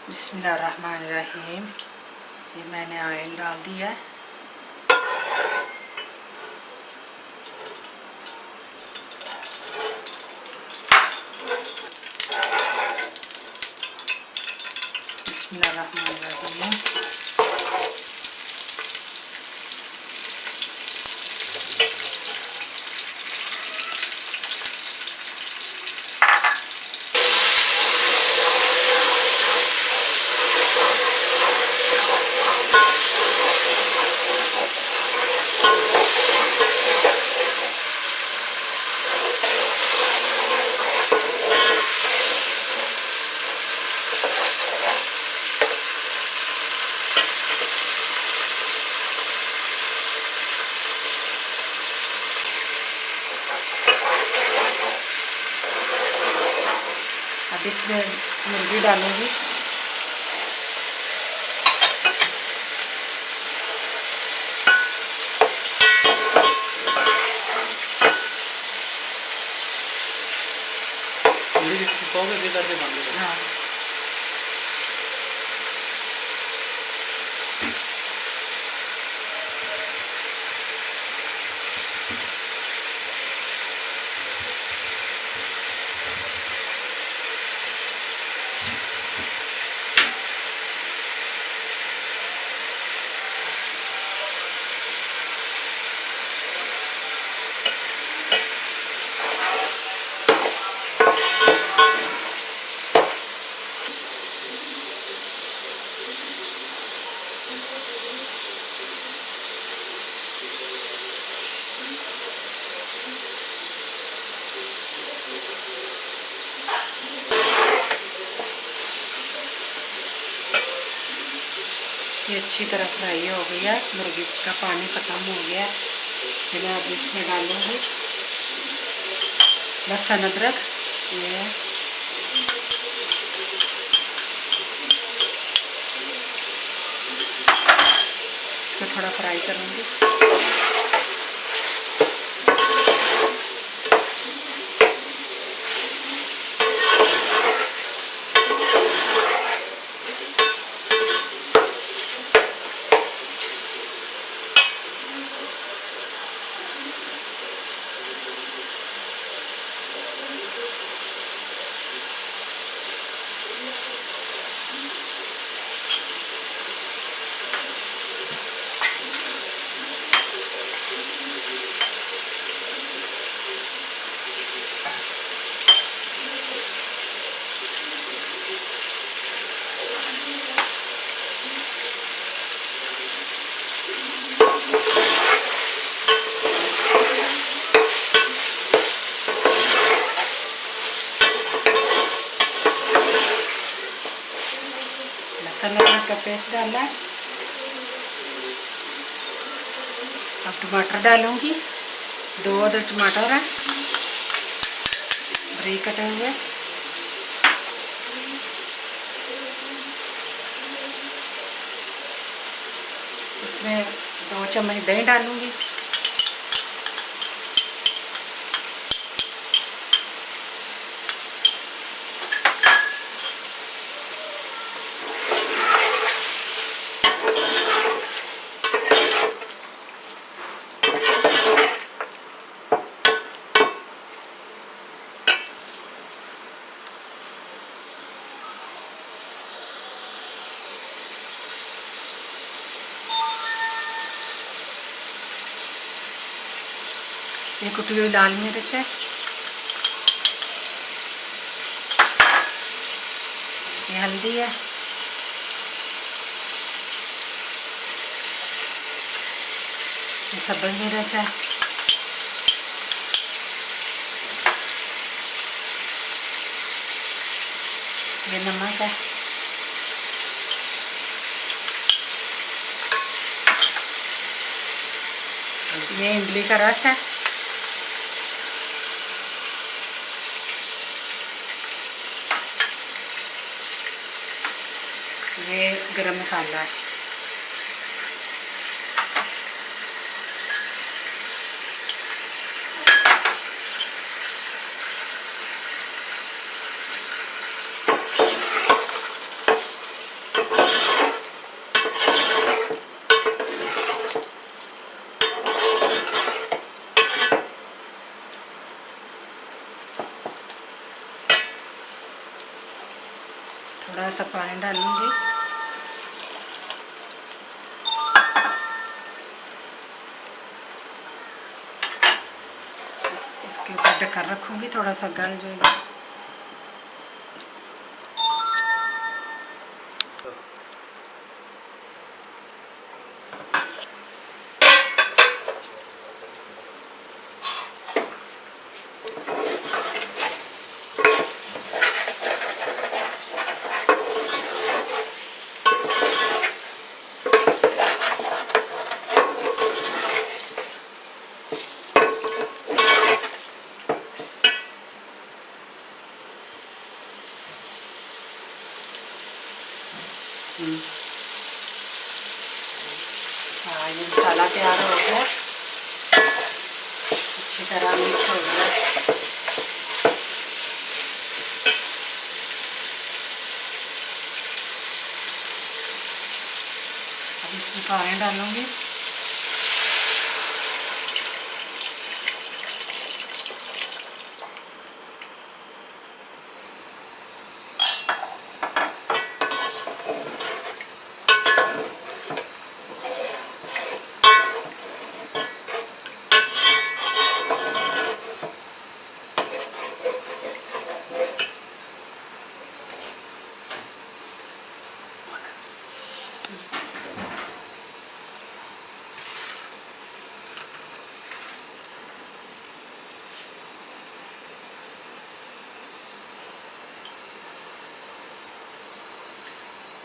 बिस्मिल्लाहिर्रहमानिर्रहीम। ये मैंने ऑयल डाल दिया है। बिस्मिल्लाहिर्रहमानिर्रहीम। अब इसमें मुर्गी डालूंगी। हाँ, ये अच्छी तरह फ्राई हो गया। मुर्गी का पानी ख़त्म हो गया। फिर मैं अब इसमें डालूँगी लहसुन अदरक। ये इसको थोड़ा फ्राई करूँगी। लहसुन अदरक का पेस्ट डाला। अब टमाटर डालूंगी। 2 अदर टमाटर है बारीक कटे हुए। इसमें 2 चम्मच दही डालूंगी। ये कुटी हुई लाल मिर्च है। ये हल्दी है। ये सब्ज़ मिर्च है। ये नमक है। ये इमली का रस है। ये गरम मसाला है। सा पानी डालूंगी। इसके ऊपर ढक्कन रखूंगी, थोड़ा सा गल जाएगा। हाँ, ये मसाला तैयार हो गया, अच्छी तरह मिक्स हो गया। अब इसमें पानी डालूंगी।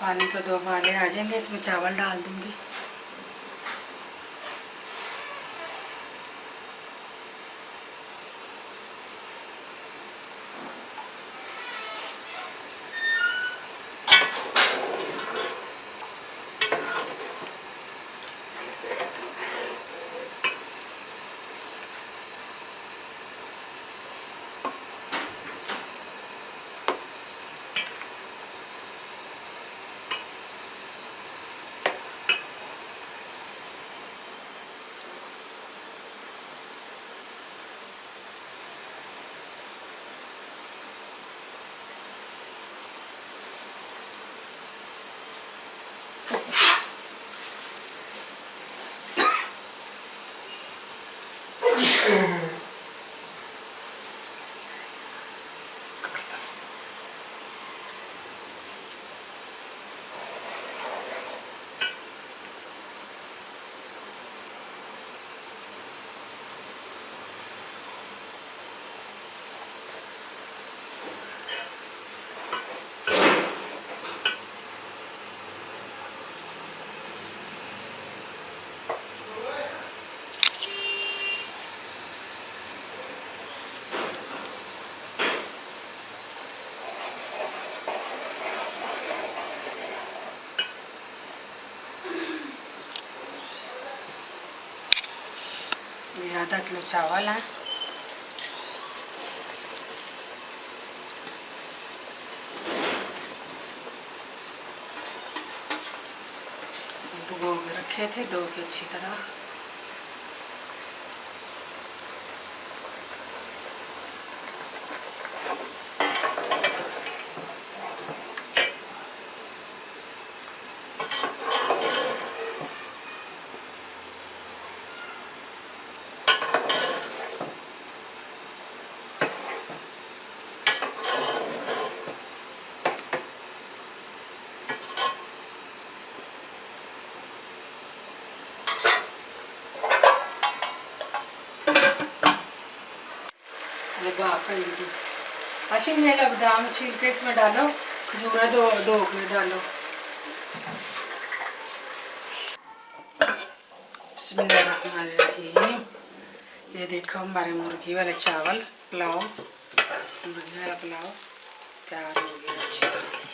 पानी को 2 उबाले आ जाएंगे, इसमें चावल डाल दूंगी। ये आधा किलो चावल है। भिगो के रखे थे, धो के अच्छी तरह। अच्छा, ये बादाम छील के इसमें डालो, खजूर दो में डालो। बिस्मिल्लाहिर्रहमानिर्रहीम। ये देखो हमारे मुर्गी वाले चावल पुलाव, मुर्गी वाला पुलाव तैयार हो गया। अच्छी